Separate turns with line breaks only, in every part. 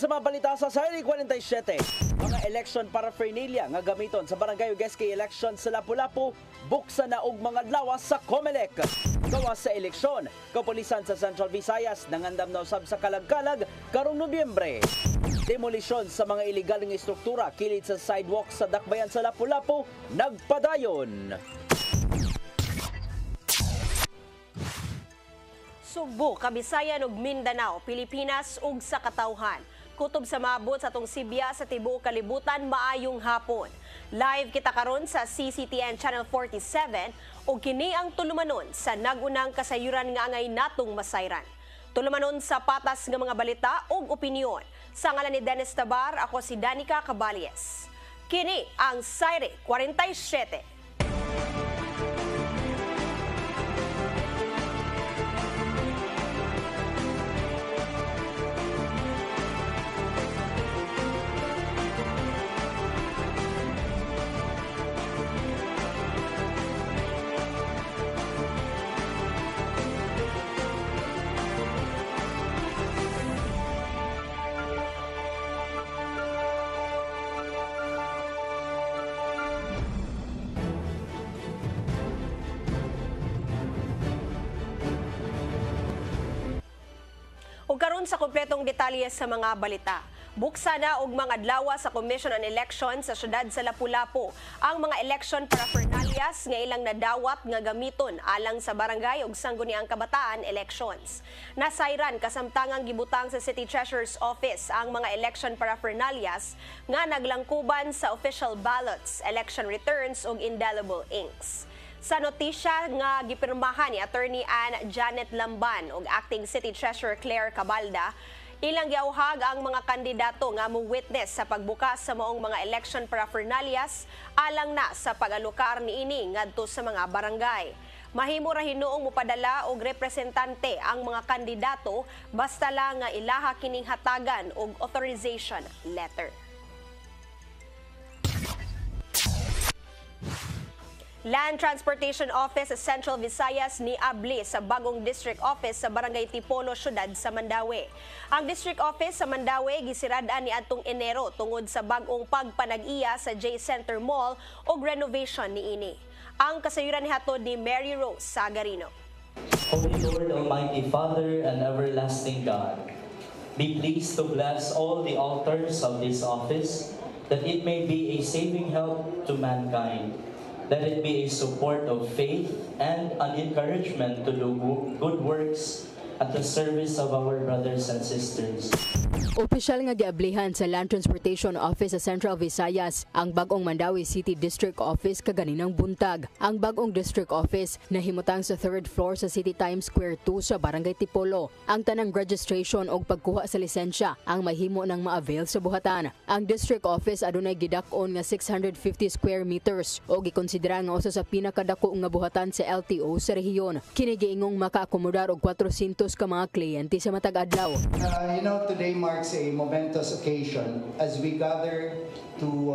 Sa mga balita sa Sayri 47, mga election paraphernalia nga gamiton sa Barangay ug SK election sa Lapu-Lapu buksan na og mga lawas sa COMELEC. Gawas sa eleksyon, kapulisan sa Central Visayas nangandam na usab sa kalag-kalag karong Nobyembre. Demolisyon sa mga iligal nga istruktura kilid sa sidewalk sa dakbayan sa Lapu-Lapu nagpadayon.
Sugbo, Kabisayan ug Mindanao, Pilipinas ug sa katawhan. Kutob sa maabot sa atong Sibya sa tibuok kalibutan maayong hapon. Live kita karon sa CCTN Channel 47 ug kini ang tulumanon sa nagunang kasayuran nga angay natong masayran. Tulumanon sa patas nga mga balita ug opinyon. Sa ngalan ni Dennis Tabar, ako si Danica Cabales. Kini ang Sayri 47. Ug karon sa kompletong detalye sa mga balita. Buksa na og mga adlaw sa Commission on Elections sa siyudad sa Lapu-Lapu ang mga election paraphernalias nga ilang nadawat nga gamiton alang sa barangay ug sangguniang kabataan elections. Nasayran kasamtangang gibutang sa City Treasurer's Office ang mga election paraphernalias nga naglangkuban sa official ballots, election returns ug indelible inks. Sa notisya nga gipirmahan ni Attorney Ann Janet Lamban ug Acting City Treasurer Claire Cabalda, ilang giauhag ang mga kandidato nga mo-witness sa pagbukas sa maong mga election paraphernalias alang na sa pag-alokar niini ngadto sa mga barangay. Mahimo ra hinuong mopadala og representante ang mga kandidato basta lang nga ilaha kining hatagan og authorization letter. Land Transportation Office sa Central Visayas ni abli sa bagong District Office sa Barangay Tipolo, Syudad sa Mandaue. Ang District Office sa Mandaue gisirad-an ni adtong Enero tungod sa bagong pagpanag-iya sa J Center Mall ug renovation niini. Ang kasayuran ni hatod ni Mary Rose Sagarino.
Holy Lord, Almighty Father and everlasting God, be pleased to bless all the altars of this office, that it may be a saving help to mankind. Let it be a support of faith and an encouragement to do good works at the service of our brothers and sisters.
Opisyal nga giablihan sa Land Transportation Office sa Central Visayas ang bagong Mandaue City District Office kaganinang buntag. Ang bagong District Office nahimutang sa 3rd floor sa City Times Square 2 sa Barangay Tipolo. Ang tanang registration o pagkuha sa lisensya ang mahimo nang ma-avail sa buhatan. Ang District Office adunay gidak-on nga 650 square meters o gikonsidera nga usa sa pinakadako nga buhatan sa LTO sa rehiyon. Kini giingong makaakomodar og 400 ka mga kliyente sa matag adlaw.
Today marks a momentous occasion as we gather to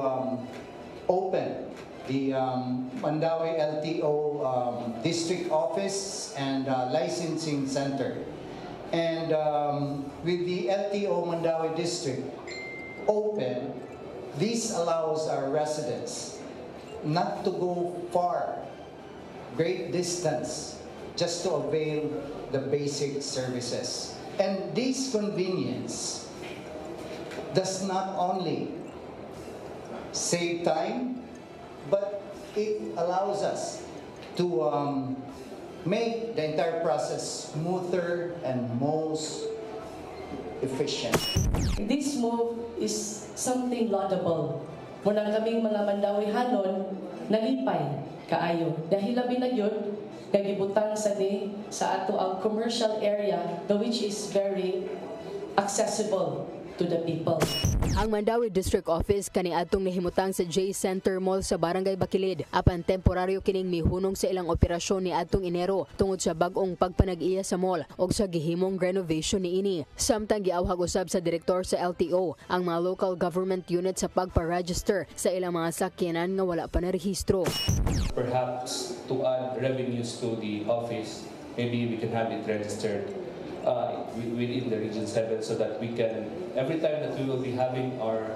open the Mandaue LTO District Office and Licensing Center. And with the LTO Mandaue District open, this allows our residents not to go far, great distance, just to avail the basic services. And this convenience does not only save time, but it allows us to make the entire process smoother and most efficient.
This move is something laudable. Muna kaming mga Mandaue-hanon nalipay kaayo. Dahil labi na yun, nagibutang sa ato ang commercial area, which is very accessible to the people.
Ang Mandaue District Office kaniadtong nahimutang sa J Center Mall sa Barangay Bacilid apan temporaryo kining mihunong sa ilang operasyon ni adtong Enero tungod sa bag-ong pagpanag-iya sa mall ug sa gihimong renovation niini. Samtang giawhag usab sa direktor sa LTO ang mga local government unit sa pagpa-register sa ilang mga sakyanan nga wala pa na rehistro.
Perhaps to add revenues to the office maybe we can have it registered within the Region 7 so that we can, every time that we will be having our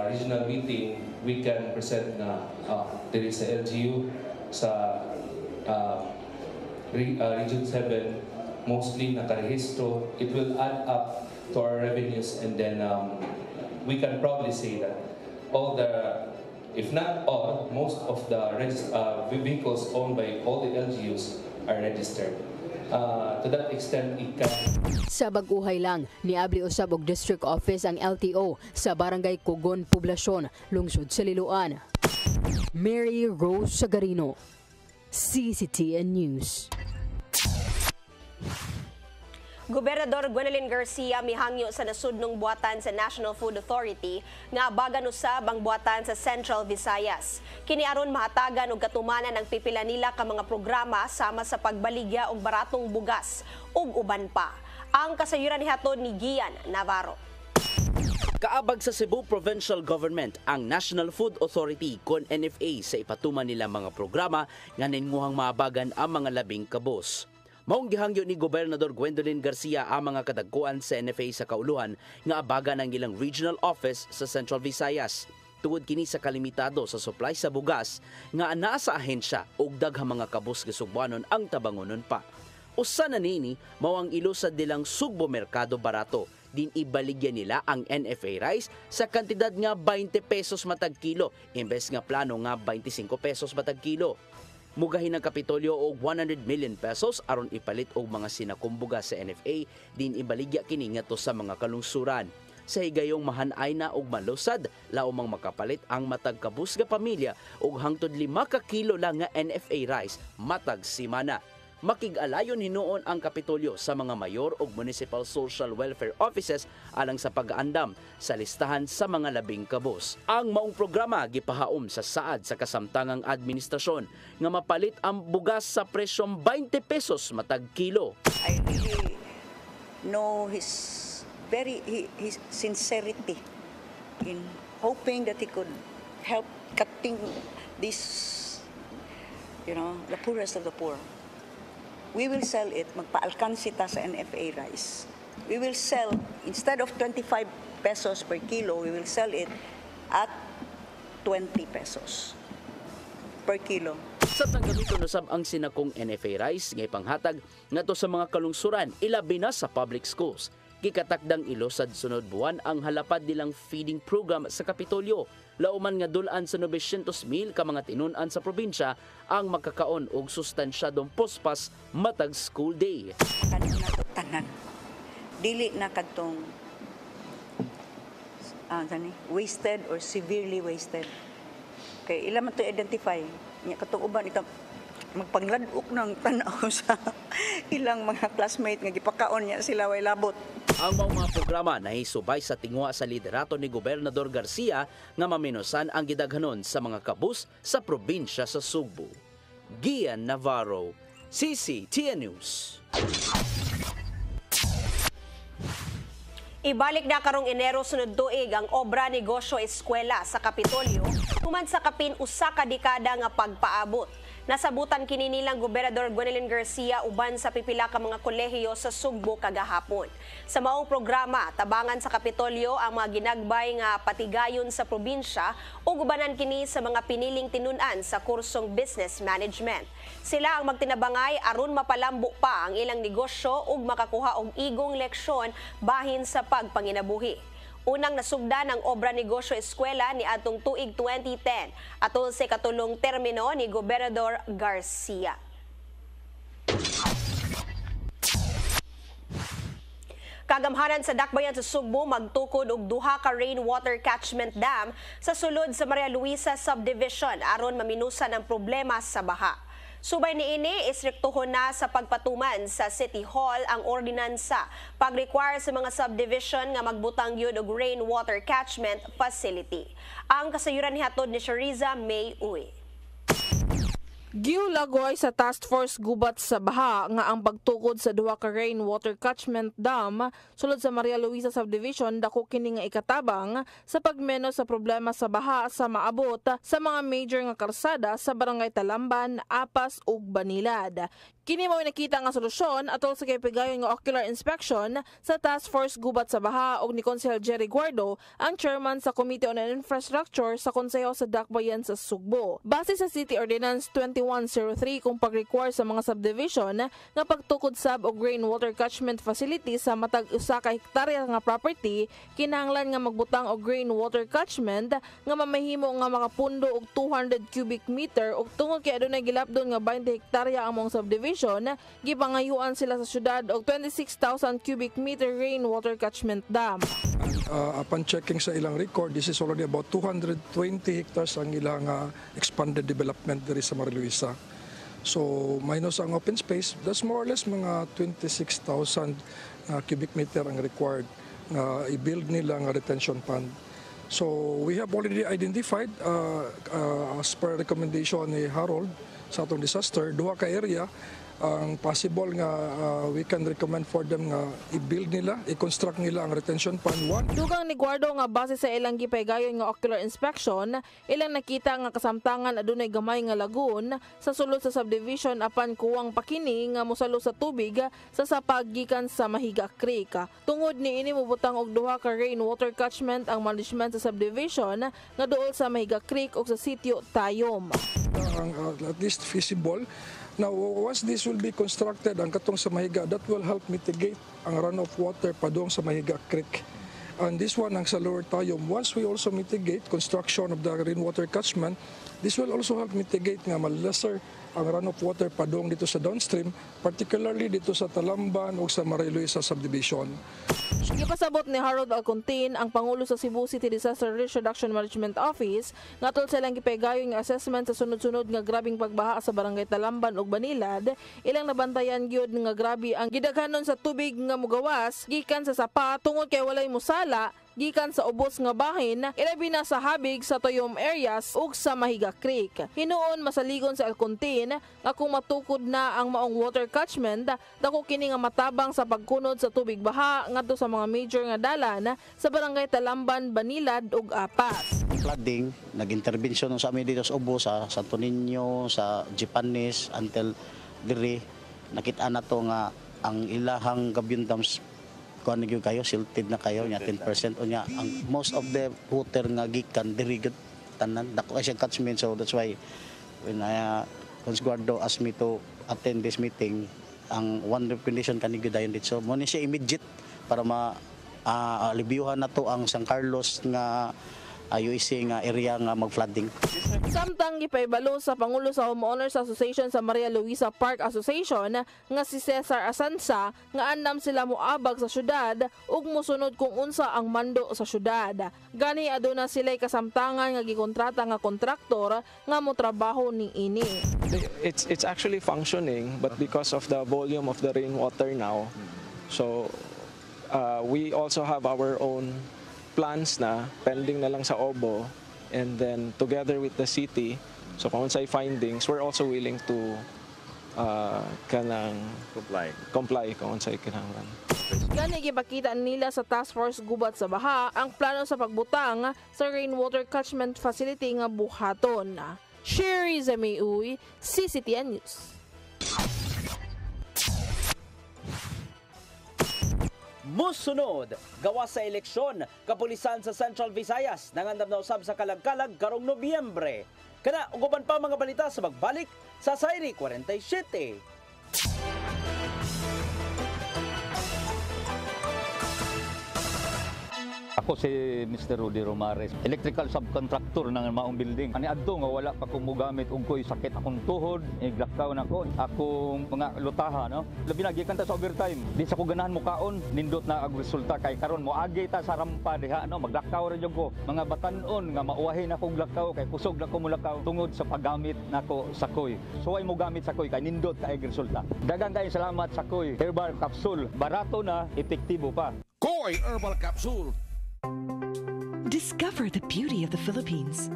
regional meeting, we can present na there is a LGU sa Region 7, mostly nakarehistro. It will add up to our revenues, and then we can probably say that all the, if not all, most of the vehicles owned by all the LGUs are registered. To that extent, it can...
Sa Baguhay lang, niabli usab og district office ang LTO sa Barangay Kugon, Poblasyon, lungsod sa Liloan. Mary Rose Sagarino, CCTN News.
Gobernador Gwendolyn Garcia mihangyo sa nasudnong buhatan sa National Food Authority nga bagan usab ang buhatan sa Central Visayas. Kini aron mahatagan og katumanan ang pipila nila ka mga programa sama sa pagbaligya og baratong bugas ug uban pa. Ang kasayuran nihatod ni Gian Navarro.
Kaabag sa Cebu Provincial Government ang National Food Authority kon NFA sa ipatuman nila mga programa nga ninguhang maabagan ang mga labing kabos. Maong gihangyo ni Gobernador Gwendolyn Garcia ang mga kadagkuan sa NFA sa kauluhan nga abagan ang ilang regional office sa Central Visayas. Tungod kini sa kalimitado sa supply sa bugas nga anaa sa ahensya ug daghang mga kabus nga Sugbuanon ang tabangonon pa. Usa na nini mao ang ilusad nilang Sugbo Merkado Barato. Din ibaligyan nila ang NFA rice sa kantidad nga 20 pesos matag kilo imbes nga plano nga 25 pesos matag kilo. Mugahin ng Kapitolyo og 100 million pesos aron ipalit og mga sinakumbuga sa NFA din ibaligya kini ngadto sa mga kalungsuran. Sa higayong mahanay na og malusad, laumang makapalit ang matag kabus nga pamilya og hangtod 5 ka kilo lang nga NFA rice matag simana. Makig-alayon hinuon ang Kapitolyo sa mga mayor ug municipal social welfare offices alang sa pag-aandam sa listahan sa mga labing kabos. Ang maong programa gipahaom sa saad sa kasamtangang administrasyon nga mapalit ang bugas sa presyong 20 pesos matag kilo.
I really know his sincerity in hoping that he could help cutting this, the poorest of the poor. We will sell it, magpa-alkansi ta sa NFA rice. We will sell, instead of 25 pesos per kilo, we will sell it at 20 pesos per kilo.
Sa tanggamito nasab ang sinakong NFA rice ngay panghatag ngadto sa mga kalungsuran ilabi na sa public schools. Gikatakdang ilusad sunod buwan ang halapad nilang feeding program sa Kapitolyo. Lauman nga dulaan sa 900,000 ka mga tinunan sa probinsya ang makakaon og sustansyadong pospas matag school day.
Kanon na to tanan. Dili na kadtong wasted or severely wasted. Kay ila man to identify. Nya katong uban ito magpangladok ng tanaw sa ilang mga classmate nga gipakaon niya sila way labot.
Ang mga programa nahisubay sa tingwa sa liderato ni Gobernador Garcia nga maminusan ang gidaghanon sa mga kabus sa probinsya sa Sugbo. Gian Navarro, CCTN News.
Ibalik na karong Enero sunod tuig ang obra negosyo eskwela sa Kapitolyo human sa kapin usa ka dekada nga pagpaabot. Nasabutan kini nilang Gobernador Gwendolyn Garcia uban sa pipila ka mga kolehiyo sa Sugbo kagahapon. Sa maong programa, tabangan sa Kapitolyo ang mga ginagbay nga patigayon sa probinsya ug ubanan kini sa mga piniling tinunan sa kursong business management. Sila ang magtinabangay aron mapalambo pa ang ilang negosyo ug makakuha og igong leksyon bahin sa pagpanginabuhi. Unang nasugdan ang obra negosyo eskwela ni atong tuig 2010 atol sa katulong termino ni Gobernador Garcia. Kagamhanan sa dakbayan sa Sugbo magtukod og duha ka rainwater catchment dam sa sulod sa Maria Luisa subdivision aron maminusan ang problema sa baha. Subay niini, istriktuhon na sa pagpatuman sa City Hall ang ordinansa pag-require sa mga subdivision nga magbutang yun og rainwater catchment facility. Ang kasayuran nihatod ni Shariza May Uy.
Giulagoy sa Task Force Gubat sa Baha nga ang pagtukod sa duha ka rainwater catchment dam sulod sa Maria Luisa Subdivision dako kini nga ikatabang sa pagmenos sa problema sa baha sa maabot sa mga major nga karsada sa barangay Talamban, Apas ug Banilad. Kini mao nakita nga solusyon atol sa kaypigayon nga ocular inspection sa Task Force Gubat sa Baha og ni Konsehal Jerry Guardo, ang chairman sa Committee on Infrastructure sa Konseho sa Dakbayan sa Sugbo. Base sa City Ordinance 2103 kung pag-require sa mga subdivision nga pagtukod sab og rainwater catchment facility sa matag usa ka hektarya nga property, kinahanglan nga magbutang og rainwater catchment nga mamahimo nga makapundo og 200 cubic meter ug tungod kay adunay gilapdon nga 20 hektarya ang mga subdivision, gipangayuan sila sa syudad og 26,000 cubic meter rainwater catchment dam.
Upon checking sa ilang record, this is already about 220 hectares ang ilang expanded development diri sa Maria Luisa. So minus ang open space, that's more or less mga 26,000 cubic meter ang required na i-build nila nga retention pond. So we have already identified as per recommendation ni Harold sa atong disaster, duha ka area ang possible nga we can recommend for them nga i-build nila, i-construct nila ang retention pond 1.
Dugang ni Guardo nga base sa ilang gipaygayon nga ocular inspection, ilang nakita nga kasamtangan adunay gamay nga lagoon sa sulod sa subdivision apan kuwang pakini nga mosalo sa tubig sa sapag gikan sa Mahiga Creek. Tungod niini mobutang og duha ka rainwater catchment ang management sa subdivision nga duol sa Mahiga Creek ug sa sitio Tayom.
At least feasible. Now, once this will be constructed, ang katong sa Mahiga, that will help mitigate ang runoff water padung sa Mahiga Creek. And this one, ang sa Lower Tayom, once we also mitigate construction of the rainwater catchment, this will also help mitigate nga lesser ang runoff water padung dito sa downstream, particularly dito sa Talamban o sa Maria Luisa Subdivision.
Gipasabot ni Harold Alcontin, ang Pangulo sa Cebu City Disaster Risk Reduction Management Office, nga tol silang gipaygayon nga assessment sa sunod-sunod nga grabing pagbaha sa barangay Talamban ug Banilad, ilang nabantayan gyud nga grabe ang gidaghanon sa tubig nga mugawas gikan sa sapa tungod kay walay musala gikan sa ubos nga bahin, ilabi na sa habig sa Toyom areas ug sa Mahiga Creek. Hinuon masaligon sa Alcontin nga kung matukod na ang maong water catchment, dako kini nga matabang sa pagkunod sa tubig baha ngadto sa mga major nga dalan sa barangay Talamban, Banilad ug Apas.
Flooding, nag-intervention sa amin dito sa Ubo, sa Santo Niño, sa Jipanes, until diri nakita na to nga ang ilahang gabyong dams kuan gyud kayo, silted na kayo nya 10% o nya ang most of the water nga gikan diri gud tanan dako siya catchment. So that's why when Guardo asked me to attend this meeting, ang one recommendation kani gyud dayon dito, so mo ni siya immediate para alibyuhan na to ang San Carlos nga UEC nga area nga mag-flooding.
Samtang gipaybalo sa Pangulo sa Homeowners Association sa Maria Luisa Park Association nga si Cesar Asansa nga andam sila moabag sa syudad ug mosunod kung unsa ang mando sa syudad. Gani aduna sila'y kasamtangan nga gikontrata nga kontraktor nga motrabaho ning ini.
It's actually functioning, but because of the volume of the rainwater now, so we also have our own plans na pending na lang sa OBO, and then together with the city, so kung unsay findings, we're also willing to comply kung unsay kinahanglan.
Gani gipakita nila sa Task Force Gubat sa Baha ang plano sa pagbutang sa rainwater catchment facility nga buhaton. Sherry Zamiuy, CCTN News.
Musunod, gawas sa eleksyon, kapulisan sa Central Visayas nangandam na usab sa kalag-kalag karong Nobyembre. Kana uguban pa mga balita sa magbalik sa Sayri 47.
Ako si Mr. Rudy Romares, electrical subcontractor ng maong building. Ani adto nga wala pa kong mugamit ug ko'y sakit akong tuhod, iglakaw na ko. Akong mga lutaha, no? Labi na gikan ta sa overtime. Di sa ko ganahan mo kaon, nindot na ang resulta kay karon mo agi ta sa rampa diha, no? Maglakaw ra jud ko. Mga batan-on nga mauwahi na kong lakaw kay kusog na ko mulakaw tungod sa paggamit nako sa koy. So ay mo gamit sa koy kay nindot kay resulta. Daghang kay salamat sa koy herbal capsule. Barato na, epektibo pa.
Koy Herbal Capsule.
Discover the beauty of the Philippines.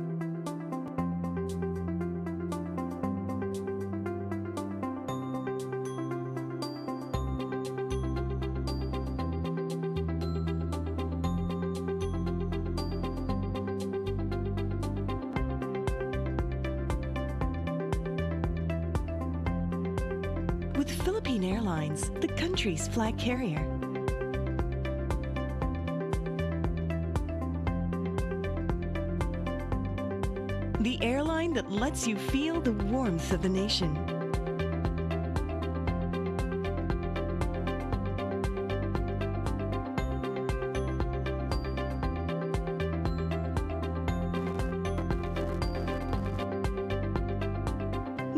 Philippine Airlines, the country's flag carrier. The airline that lets you feel the warmth of the nation.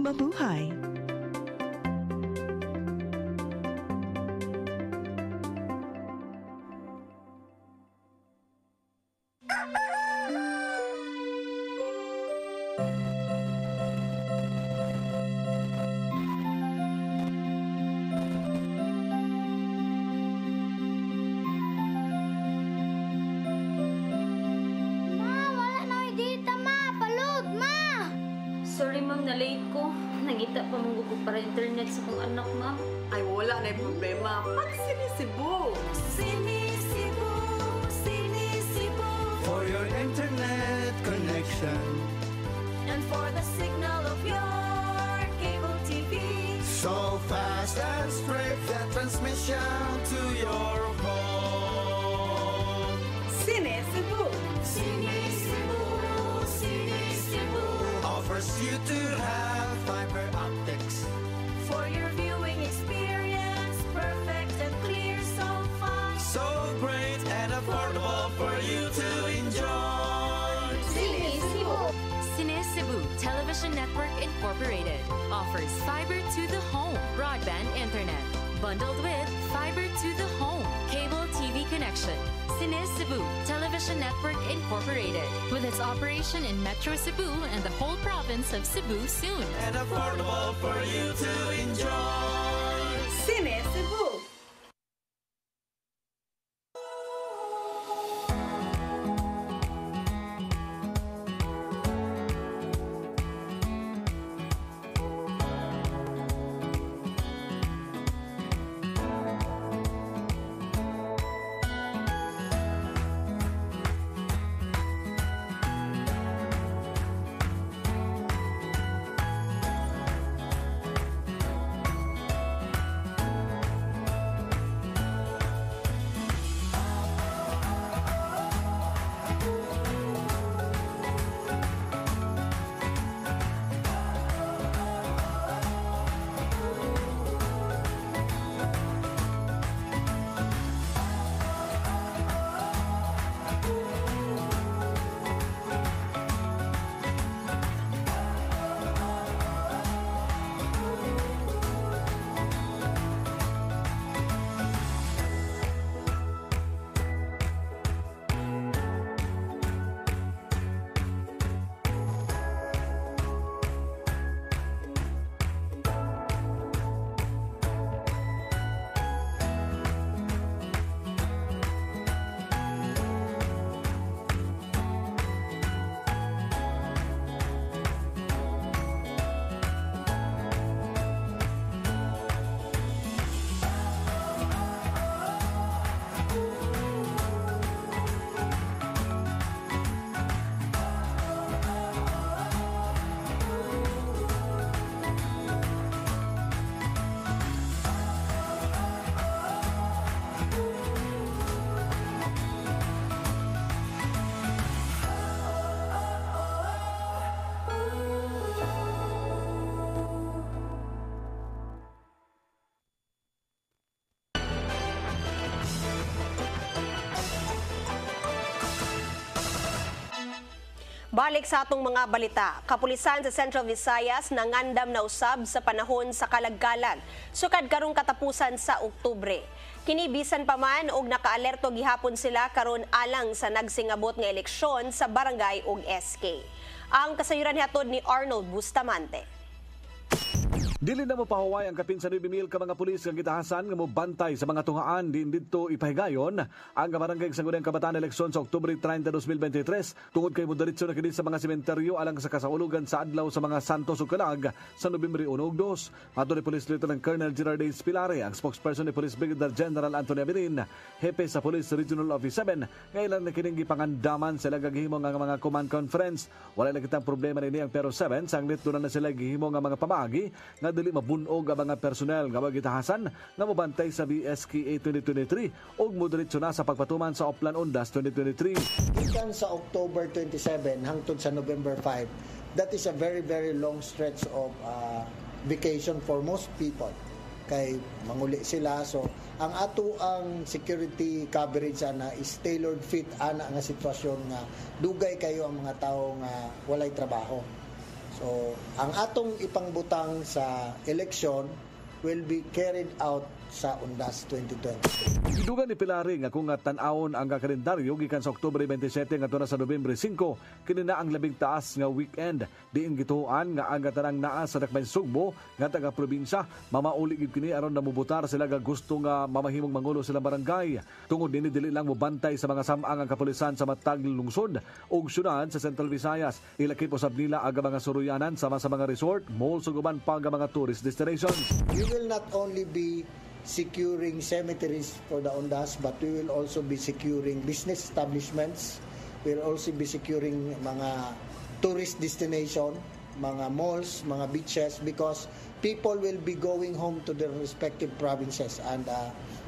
Mabuhay!
Sorry ma'am, na-late ko. Nangita pa mong gusto para internet sa kong anak ma'am.
Ay, wala na yung problema. Pag Sinisibu!
Sinisibu, Sinisibu.
For your internet connection.
And for the signal of your cable TV.
So fast and straight, that transmission to your home.
Sinisibu!
Sinisibu, Sinisibu.
Offers you to have fiber optics.
For your viewing experience, perfect and clear, so fast.
So great and affordable for you to enjoy.
Sinisibu.
Sinisibu Television Network Incorporated offers fiber to the home broadband internet bundled with fiber to the home cable TV connection. Sinisibu Television Network Incorporated with its operation in Metro Cebu and the whole province of Cebu soon.
And affordable for you to enjoy.
Sinisibu!
Balik sa atong mga balita, kapulisan sa Central Visayas nangandam na usab sa panahon sa kalagkalag, sukad karong katapusan sa Oktubre. Kinibisan pa man og nakaalerto gihapon sila karon alang sa nagsingabot nga eleksyon sa barangay ug SK. Ang kasayuran hatod ni Arnold Bustamante.
Dili na mo pahuway ang kapin sa 9,000 ka mga pulis nga gitahasan nga mobantay sa mga tungaan din didto ipahigayon ang barangay sa Gudang Kabataan eleksyon sa Oktubre 30, 2023 tungod kay moderitso na kini sa mga sementeryo alang sa kasaulugan sa adlaw sa mga Santos ug Kalag sa Nobyembre 1 ug 2. Ato ni Police Lieutenant Colonel Gerard H. Pilare, ang spokesperson ni Police Brigadier General Anthony Abirin, hepe sa Police Regional Office 7, ngailan na kining gipangandaman sila gagihimo nga mga command conference. Wala na kitang problema nini ang Pero 7 sanglit doon na sila gihimo nga mga pamaagi nga dili mabunog ang mga personnel nga magitahasan nga mobantay sa BSKA 2023 ug moderitso na sa pagpatuman sa Oplan Undas 2023.
Gikan sa October 27 hangtod sa November 5, that is a very, very long stretch of vacation for most people. Kay manguli sila. So, ang ato ang security coverage ana is tailored fit ana nga sitwasyon nga dugay kayo ang mga tao nga walay trabaho. So, ang atong ipangbutang sa election will be carried out sa Undas 2023.
Gidugan ni Pilari nga kung tan-awon ang kalendaryo gikan sa Oktubre 27 ngadto na sa Nobyembre 5 kini na ang labing taas nga weekend diin gituan nga ang tanang naa sa Dakbayn Sugbo nga taga probinsya mamauli gid kini aron namubutar sila nga gusto nga mamahimong mangulo sila barangay tungod dinhi dili lang mobantay sa mga samang ang kapulisan sa matag lungsod ug syudad sa Central Visayas ilakip usab nila aga mga suruyanan sama sa mga resort, malls ug uban pa nga mga tourist destinations.
We will not only be securing cemeteries for the Undas, but we will also be securing business establishments. We'll also be securing mga tourist destination, mga malls, mga beaches, because people will be going home to their respective provinces, and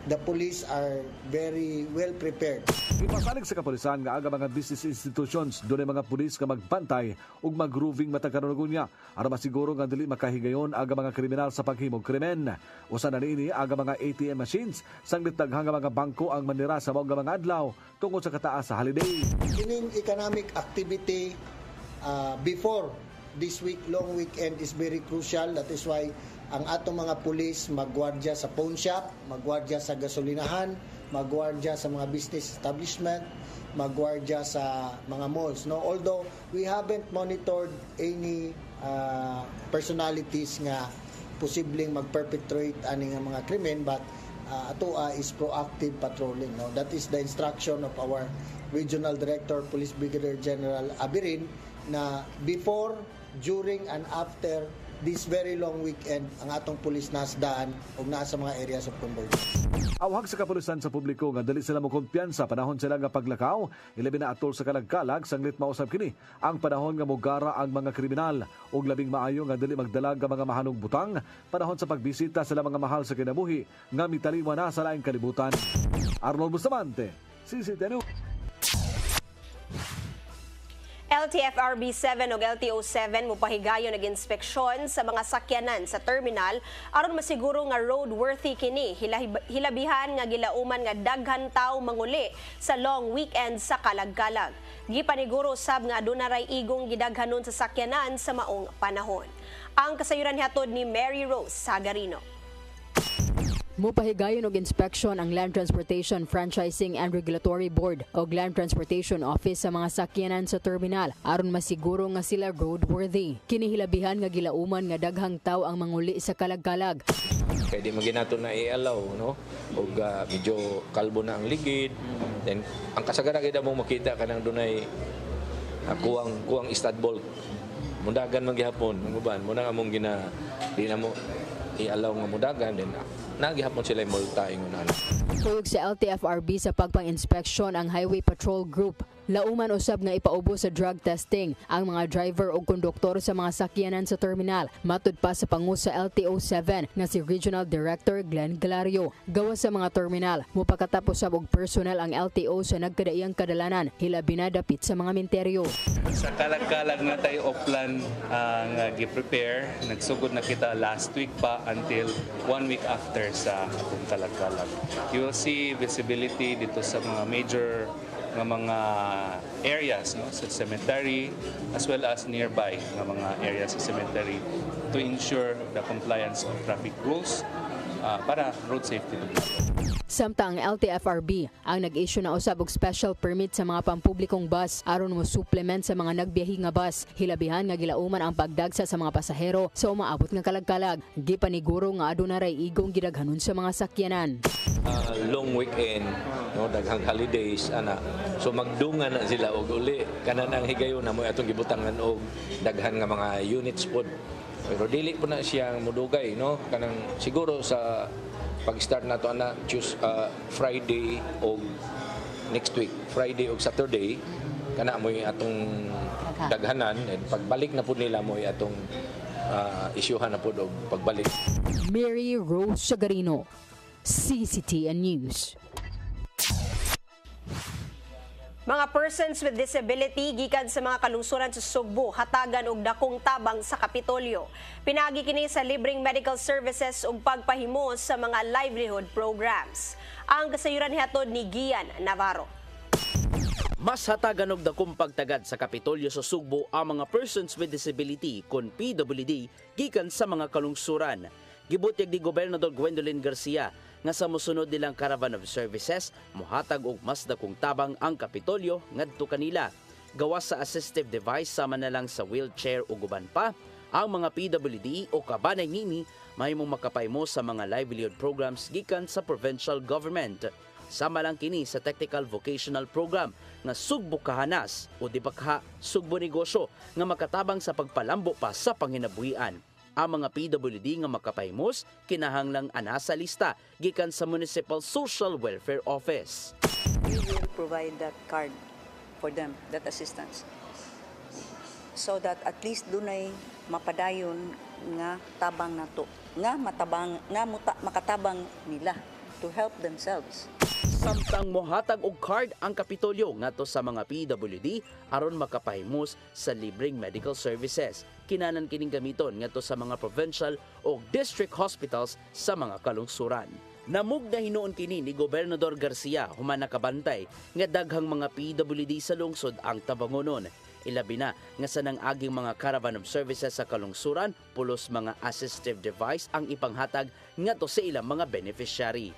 the police are very well prepared.
Ipasalig sa kapulisan nga aga mga business institutions doon ay mga pulis nga magbantay ug mag-grooving matag kanunugon niya aron masiguro nga dili makahigayon aga mga kriminal sa paghimog krimen. Usa na niini aga mga ATM machines sanglit daghang mga bangko ang manira sa mga adlaw tungod sa kataas sa holiday.
Kining economic activity before this long weekend is very crucial. That is why ang atong mga pulis magwardya sa pawn shop, magwardya sa gasolinahan, magwardya sa mga business establishment, magwardya sa mga malls. No, although we haven't monitored any personalities nga posibleng mag-perpetrate ani nga mga krimen, but atoa is proactive patrolling. No, that is the instruction of our Regional Director, Police Brigadier General Abirin, na before, during, and after this very long weekend, ang atong pulis nasdaan o nasa mga areas of convergence.
Awhag sa kapulisan sa publiko nga dali sila mo kumpiyansa panahon sila nga paglakaw, ilabi na atol sa kalagkalag sanglit mausab kini ang panahon nga mogara ang mga kriminal ug labing maayo nga dili magdalag nga mga mahanong butang panahon sa pagbisita sa mga mahal sa kinabuhi nga mitaliwa na sa laing kalibutan. Arnold Bustamante, CCTV.
LTFRB 7 ug LTO 7 mupahigayon nag-inspeksyon sa mga sakyanan sa terminal aron masiguro nga roadworthy kini hilabihan nga gilauman nga daghan tawo manguli sa long weekend sa kalagkalag. Gipaniguro sab nga aduna ray igong gidaghanon sa sakyanan sa maong panahon. Ang kasayuran hatod ni Mary Rose Sagarino.
Mupahigayon og inspeksyon ang Land Transportation Franchising and Regulatory Board o Land Transportation Office sa mga sakyanan sa terminal aron masiguro nga sila roadworthy. Kinihilabihan nga gilauman nga daghang tawo ang manguli sa kalagkalag.
Kaya di maginato na i-allow, no? O medyo kalbo na ang ligid. Then, ang kasagaran kita mong makita ka nang dunay kuwang istadbol. Mundagan maghihapon, manguban. Muna nga mong di na mo i-allow nga mudagan. Then, nagihapon sila yung multa ingon ana.
Tuyog sa LTFRB sa pagpang-inspeksyon ang Highway Patrol Group. Lauman usab nga ipaubo sa drug testing ang mga driver o konduktor sa mga sakyanan sa terminal. Matud pa sa pangu sa LTO 7 nga si Regional Director Glenn Galario. Gawas sa mga terminal, mupakatapos sab og personnel ang LTO sa nagkadaiyang kadalanan, hilabi na dapit sa mga menteryo.
Sa kalag-kalag nga tayo Oplan nga gi-prepare, nagsugod na kita last week pa until 1 week after sa atong kalag-kalag. You will see visibility dito sa mga major ng mga areas, no, sa cemetery as well as nearby ng mga areas sa cemetery to ensure the compliance of traffic rules para road safety.
Samtang LTFRB ang nag-issue na usab og special permit sa mga pampublikong bus aron mo supplement sa mga nagbiyahe nga bus. Hilabihan nga gilauman ang pagdagsa sa mga pasahero sa umaabot nga kalagkalag. Gipaniguro nga aduna ray igong gidaghanon sa mga sakyanan.
Long weekend, no, daghang holidays ana. So magdungan na sila og uli kanan ang higayon na mo atong gibutangan og daghan nga mga units pod. Pero dili po na siyang mudugay, no? Kanang siguro sa pag-start na to ana Friday o next week, Friday o Saturday kana mo atong daghanan and pagbalik na po nila mo atong isyuhan na po og pagbalik.
Mary Rose Chagarino, CCTN News.
Mga persons with disability gikan sa mga kalungsuran sa Sugbo hatagan og dakong tabang sa Kapitolyo. Pinagi kini sa libreng medical services ug pagpahimo sa mga livelihood programs. Ang kasayuran hatod ni Gian Navarro.
Mas hatagan og dakong pagtagad sa Kapitolyo sa Sugbo ang mga persons with disability kon PWD gikan sa mga kalungsuran. Gibutyag ni Gobernador Gwendolyn Garcia nga sa mosunod nilang Caravan of Services, muhatag og mas dakong tabang ang Kapitolyo ngadto kanila. Gawas sa assistive device sama na lang sa wheelchair o guban pa, ang mga PWD o kabanay nini mahimong makapaymo sa mga livelihood programs gikan sa provincial government. Sama lang kini sa technical vocational program nga Sugbo Kahanas o Dibakha Sugbo Negosyo nga makatabang sa pagpalambo pa sa panginabuhian. Ang mga PWD nga makapahimos kinahanglang ana sa lista gikan sa Municipal Social Welfare Office.
We will provide that card for them, that assistance. So that at least dunay mapadayon nga tabang nato, nga matabang makatabang nila to help themselves.
Samtang mohatag og card ang Kapitolyo ngadto sa mga PWD aron makapahimos sa libreng medical services. Kinanan kining gamiton ngadto sa mga provincial o district hospitals sa mga kalungsuran. Namug na hinuon kini ni Gobernador Garcia human nakabantay nga daghang mga PWD sa lungsod ang tabangonon. Ilabi na nga sa nang-aging mga Caravan of Services sa kalungsuran pulos mga assistive device ang ipanghatag ngadto sa ilang mga beneficiary.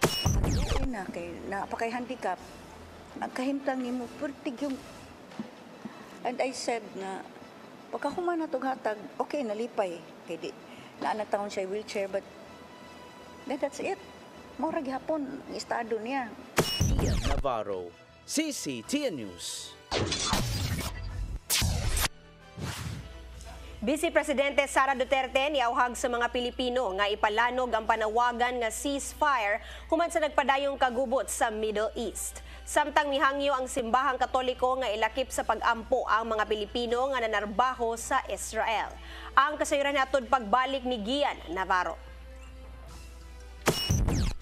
Na kay napakay handicap nagkahimtang nimo pertig yung, and I said na pagkahuman na itong hatag, okay, nalipay. Kaya di, naanataon siya wheelchair, but that's it. Maurag hapon, ang estado niya.
Gian Navarro, CCTN News.
Vice Presidente Sara Duterte niauhag sa mga Pilipino nga ipalanog ang panawagan nga ceasefire human sa nagpadayong kagubot sa Middle East. Samtang mihangyo ang simbahang Katoliko nga ilakip sa pag-ampo ang mga Pilipino nga nanarbaho sa Israel. Ang kasayuran natod pagbalik ni Gian Navarro.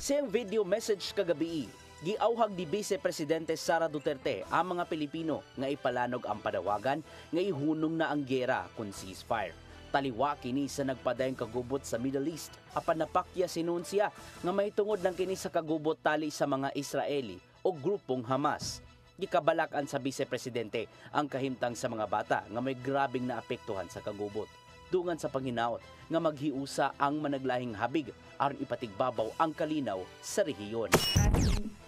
Siyang video message kagabi, giauhag ni Vice Presidente Sara Duterte ang mga Pilipino nga ipalanog ang panawagan nga ihunong na ang gera kun ceasefire. Taliwa kini sa nagpadayong kagubot sa Middle East apan napakya sinunsya nga may tungod lang kini sa kagubot tali sa mga Israeli o grupong Hamas. Gikabalakan sa Vice Presidente ang kahimtang sa mga bata nga may grabing naapektuhan sa kagubot. Dungan sa panghinaot nga maghiusa ang managlahing habig aron ipatigbabaw ang kalinaw sa rehiyon.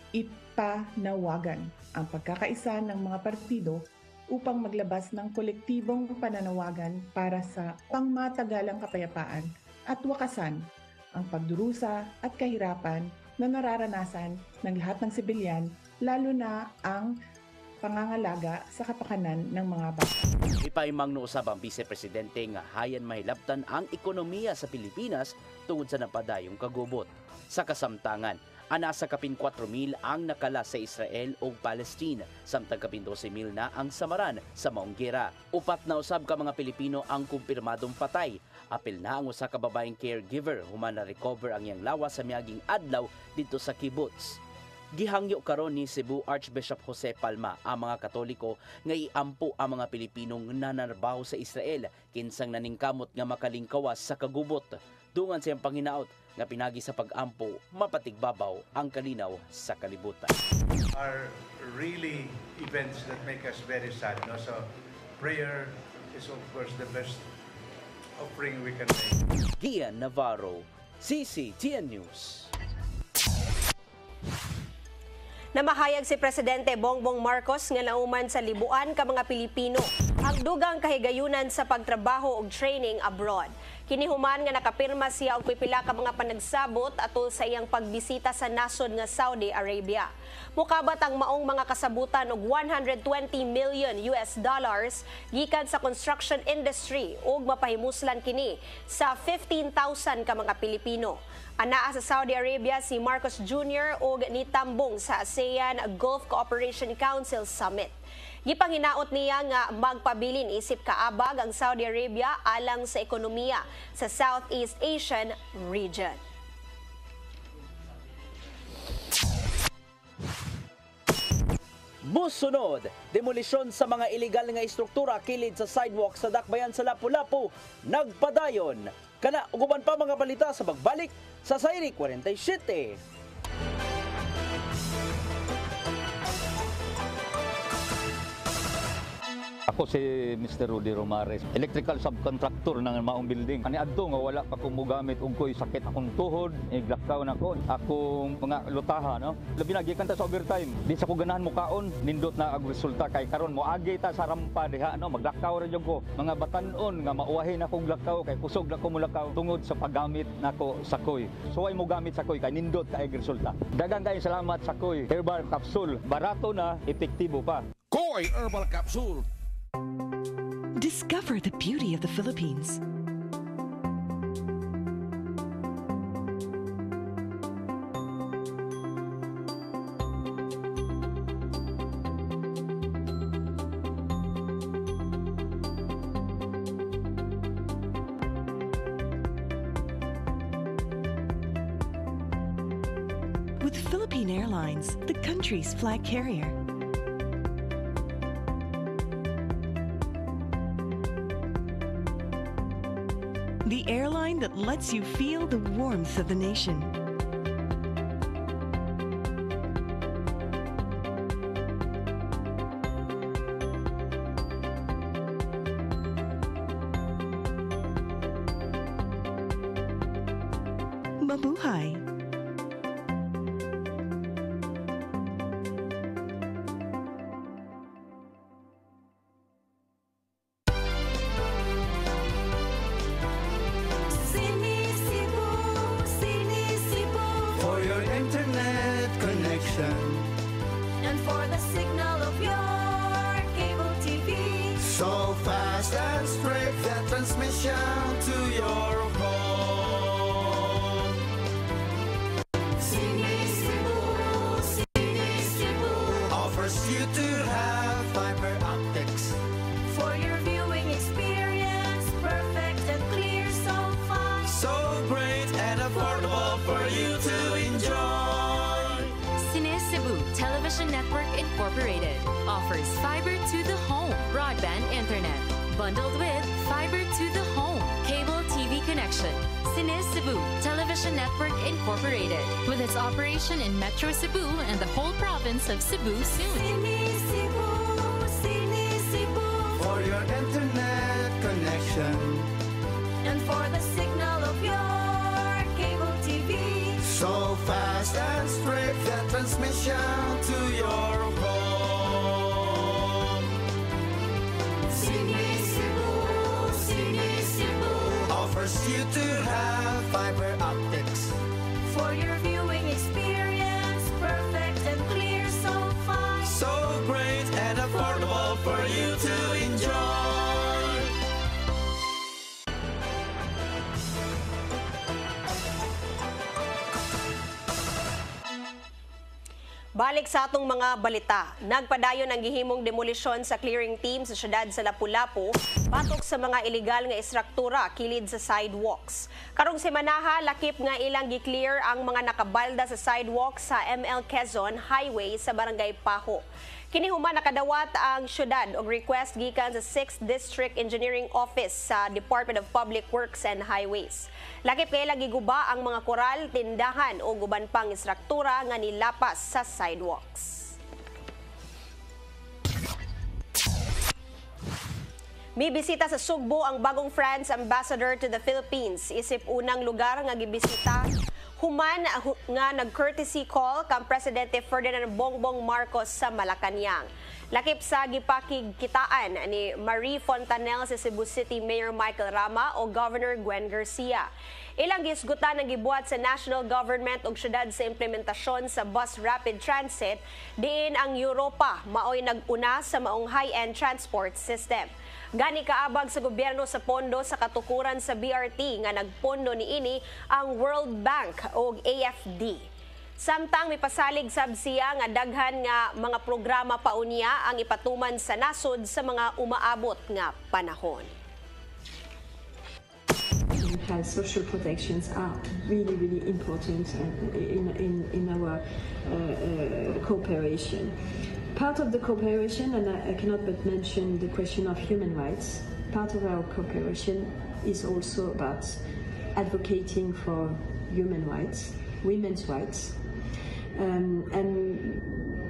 Ipanawagan ang pagkakaisa ng mga partido upang maglabas ng kolektibong pananawagan para sa pangmatagalang kapayapaan at wakasan ang pagdurusa at kahirapan na nararanasan ng lahat ng sibilyan, lalo na ang pangangalaga sa kapakanan ng mga bata.
Ipaimang nousab ang Vice Presidente nga hayan mahilabtan ang ekonomiya sa Pilipinas tungod sa napadayong kagubot. Sa kasamtangan, ana sa kapin 4,000 ang nakala sa Israel o Palestine, samtang kapin 12,000 na ang samaran sa maong gera. Upat na usab ka mga Pilipino ang kumpirmadong patay. Apil na ang usa ka babaeng caregiver human na recover ang iyang lawas sa miaging adlaw dito sa kibbutz. Gihangyo karon ni Cebu Archbishop Jose Palma ang mga Katoliko nga iampo ang mga Pilipinong nanarbaho sa Israel kinsang naningkamot nga makalingkawas sa kagubot. Dungan siyang panghinaot nga pinagi sa pag-ampo mapatigbabaw ang kalinaw sa kalibutan.
Are really events that make us very sad. No? So prayer is of course the best offering we can make.
Gian Navarro, CCTN News.
Namahayag si Presidente Bongbong Marcos nga nauman sa libuan ka mga Pilipino ang dugang kahigayunan sa pagtrabaho ug training abroad. Kinihuman nga nakapirma siya og pipila ka mga panagsabot atol sa iyang pagbisita sa nasod nga Saudi Arabia. Mukabat ang maong mga kasabutan og $120 million gikan sa construction industry ug mapahimuslan kini sa 15,000 ka mga Pilipino. Anaa sa Saudi Arabia si Marcos Jr. ug nitambong sa ASEAN Gulf Cooperation Council Summit. Gipanginaot niya nga magpabilin isip kaabag ang Saudi Arabia alang sa ekonomiya sa Southeast Asian region.
Musunod, demolisyon sa mga iligal nga istruktura kilid sa sidewalk sa Dakbayan sa Lapu-Lapu nagpadayon. Kana uguban pa mga balita sa pagbalik sa Sayri 47.
Ako si Mr. Rudy Romares, electrical subcontractor ng maong building. Ani adto nga wala pa ko mogamit og ko'y sakit akong tuhod, iglakaw na ko. Akong mga lutaha, no? Labi na gikan ta sa overtime. Di sa ko ganahan mo kaon, nindot na ang resulta kay karon mo agi ta sa rampa diha, no? Maglakaw ra jud ko. Mga batan-on nga mauwahi na kong lakaw kay kusog na ko mulakaw tungod sa paggamit nako sa koy. So ay mo gamit sa koy kay nindot kay resulta. Daghang kay salamat sa koy. Herbal capsule, barato na, epektibo pa.
Koy Herbal Capsule.
Discover the beauty of the Philippines. With Philippine Airlines, the country's flag carrier. The airline that lets you feel the warmth of the nation. Mabuhay.
For your internet connection
And for the signal of your cable TV.
so fast and straight that transmission to your home.
Sini Cebu
Offers you to have fiber optics.
for your viewing experience, perfect and clear, so fine.
So great and affordable for you to enjoy.
Cine Cebu Television Network Incorporated offers fiber to the home broadband internet bundled with fiber to the home cable TV connection. Cine Cebu Television Network Incorporated with its operation in Metro Cebu and the whole province of Cebu soon.
Sini Cebu
For your internet connection
and for the signal of your cable TV.
so fast and straight that transmission to your home.
Sini Cebu
Offers you to have fiber optics.
for your viewing experience, perfect and clear, so fine.
So great and affordable for you to enjoy.
Balik sa atong mga balita, nagpadayon ang gihimong demolisyon sa clearing team sa syudad sa Lapu-Lapu patok sa mga ilegal nga istruktura kilid sa sidewalks. Karong semanaha, lakip nga ilang gi-clear ang mga nakabalda sa sidewalk sa ML Quezon Highway sa Barangay Paho. Kini human nakadawat ang syudad og request gikan sa 6th District Engineering Office sa Department of Public Works and Highways. Lakip kay lagi guba ang mga koral, tindahan o guban pang istruktura nga nilapas sa sidewalks. May bisita sa Sugbo ang bagong France Ambassador to the Philippines. Isip unang lugar nga gibisita human nga nag-courtesy call kang Presidente Ferdinand Bongbong Marcos sa Malacañang. Lakip sa gipakigkitaan ni Marie Fontanel sa Cebu City Mayor Michael Rama o Governor Gwen Garcia. Ilang gisgutan ang gibuhat sa national government og syudad sa implementasyon sa bus rapid transit diin ang Europa maoy nag-una sa maong high-end transport system. Gani kaabag sa gobyerno sa pondo sa katukuran sa BRT nga nagpondo niini ang World Bank o AFD. Samtang mipasalig sab siya nga daghan nga mga programa paunya ang ipatuman sa nasod sa mga umaabot nga panahon.
Social protections are really, really important in our cooperation. Part of the cooperation, and I cannot but mention the question of human rights, part of our cooperation is also about advocating for human rights, women's rights. And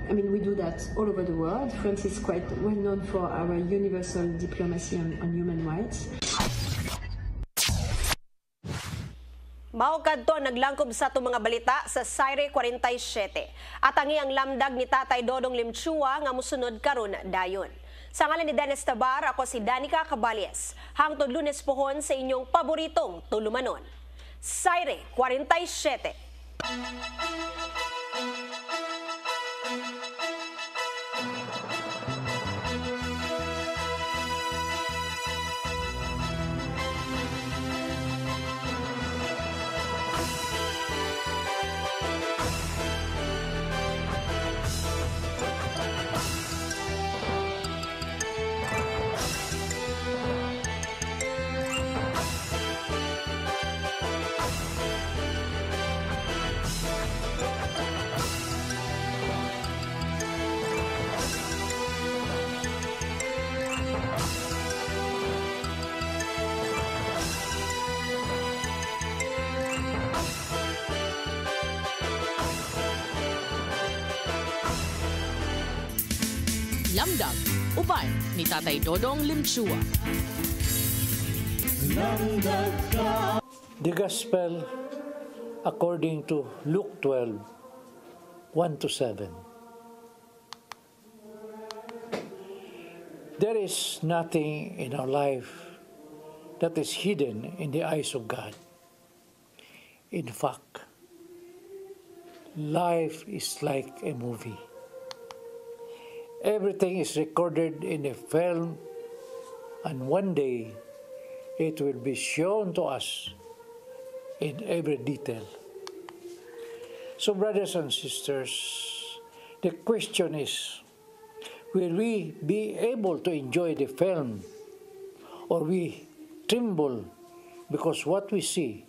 I mean, we do that all over the world. France is quite well known for our universal diplomacy on human rights.
Mao kadto naglangkob sa ato mga balita sa Saire 47. At ang lamdag ni Tatay Dodong Limchua nga musunod karon dayon. Sa ngalan ni Dennis Tabar, ako si Danica Cabales. Hangtod Lunes pohon sa inyong paboritong tulumanon. Saire 47.
Lamdag, upay ni Tatay Dodong Limchua.
The Gospel according to Luke 12, 1-7. There is nothing in our life that is hidden in the eyes of God. In fact, life is like a movie. Everything is recorded in a film, and one day it will be shown to us in every detail. So, brothers and sisters, the question is, will we be able to enjoy the film, or we tremble because what we see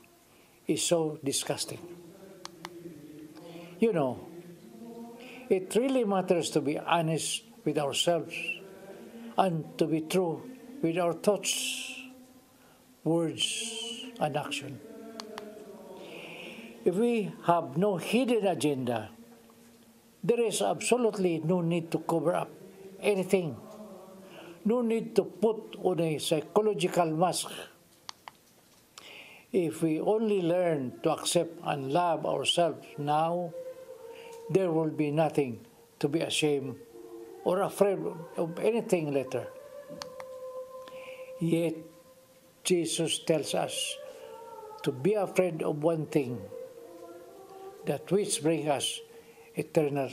is so disgusting? You know, it really matters to be honest with ourselves and to be true with our thoughts, words, and action. If we have no hidden agenda, there is absolutely no need to cover up anything, no need to put on a psychological mask. If we only learn to accept and love ourselves now, there will be nothing to be ashamed or afraid of anything later. Yet, Jesus tells us to be afraid of one thing, that which brings us eternal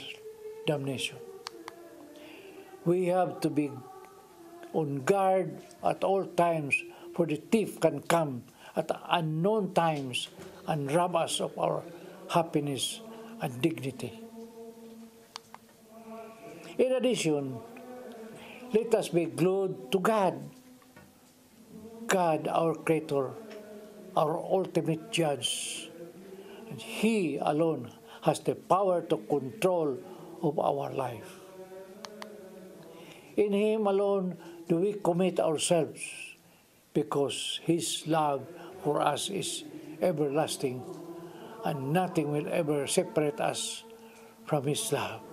damnation. We have to be on guard at all times, for the thief can come at unknown times and rob us of our happiness and dignity. In addition, let us be glued to God. God, our Creator, our ultimate Judge. And He alone has the power to control of our life. In Him alone do we commit ourselves, because His love for us is everlasting, and nothing will ever separate us from His love.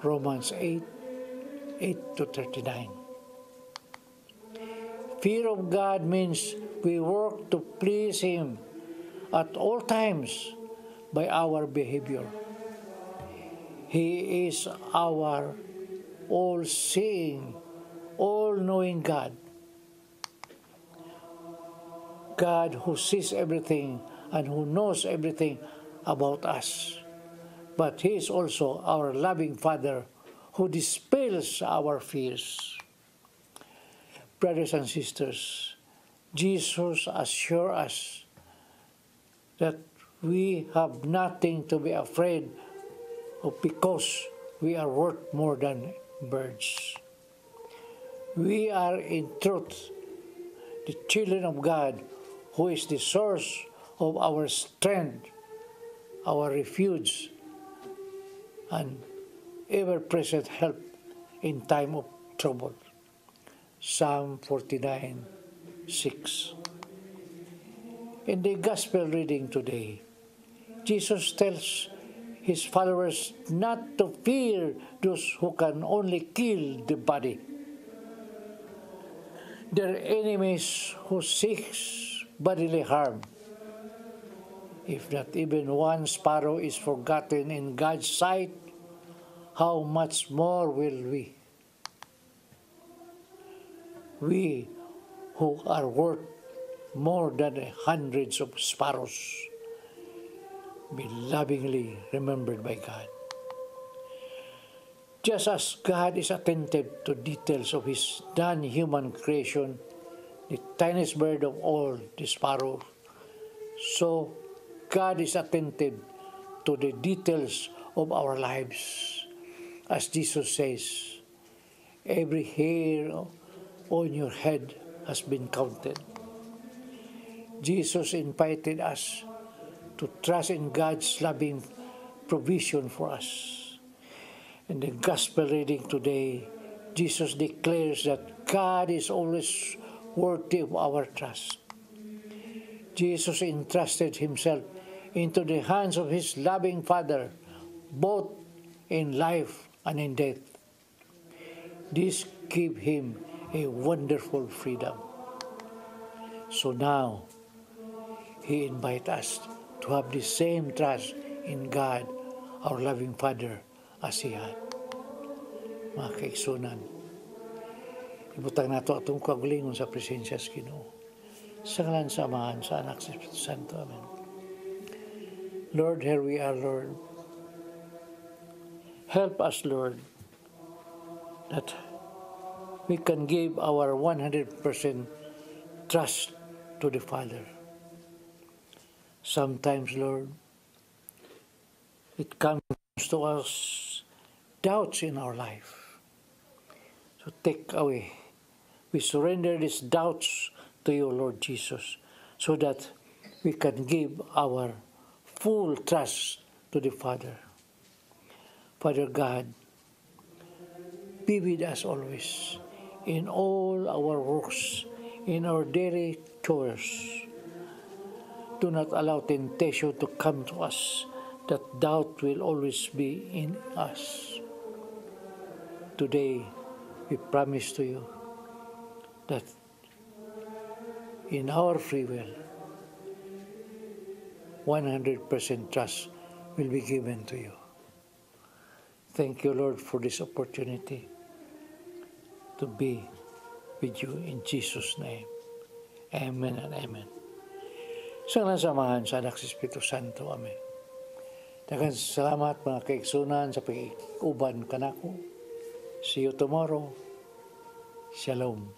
Romans 8:8-39. Fear of God means we work to please Him at all times by our behavior. He is our all-seeing, all-knowing God. God who sees everything and who knows everything about us. But He is also our loving Father who dispels our fears. brothers and sisters, Jesus assures us that we have nothing to be afraid of because we are worth more than birds. We are in truth the children of God, who is the source of our strength, our refuge, and ever-present help in time of trouble. Psalm 49:6. In the gospel reading today, Jesus tells his followers not to fear those who can only kill the body. Their enemies who seeks bodily harm. If not even one sparrow is forgotten in God's sight, how much more will we? We who are worth more than hundreds of sparrows, be lovingly remembered by God. Just as God is attentive to details of His non-human creation, the tiniest bird of all, the sparrow, so God is attentive to the details of our lives. As Jesus says, every hair on your head has been counted. Jesus invited us to trust in God's loving provision for us. In the gospel reading today, Jesus declares that God is always worthy of our trust. Jesus entrusted himself into the hands of his loving Father, both in life and in death. This gave him a wonderful freedom. So now, he invites us to have the same trust in God, our loving Father, as He had. Mga kaigsunan, ibutang nato atong kagalingon sa presensya sa Ginoo. Sa ngalan sa Amahan, sa Anak, sa Espiritu Santo. Amen. Lord, here we are, Lord. Help us, Lord, that we can give our 100% trust to the Father. Sometimes, Lord, it comes to us doubts in our life. So take away. We surrender these doubts to you, Lord Jesus, so that we can give our full trust to the Father. Father God, be with us always in all our works, in our daily chores. Do not allow temptation to come to us, that doubt will always be in us. Today, we promise to you that in our free will, 100% trust will be given to you. Thank you, Lord, for this opportunity to be with you in Jesus' name. Amen and amen. Sa samahan sa Anak, sa Espiritu Santo. Amen. Daghang salamat mga kaigsunan sa pag-uban kanako. See you tomorrow. Shalom.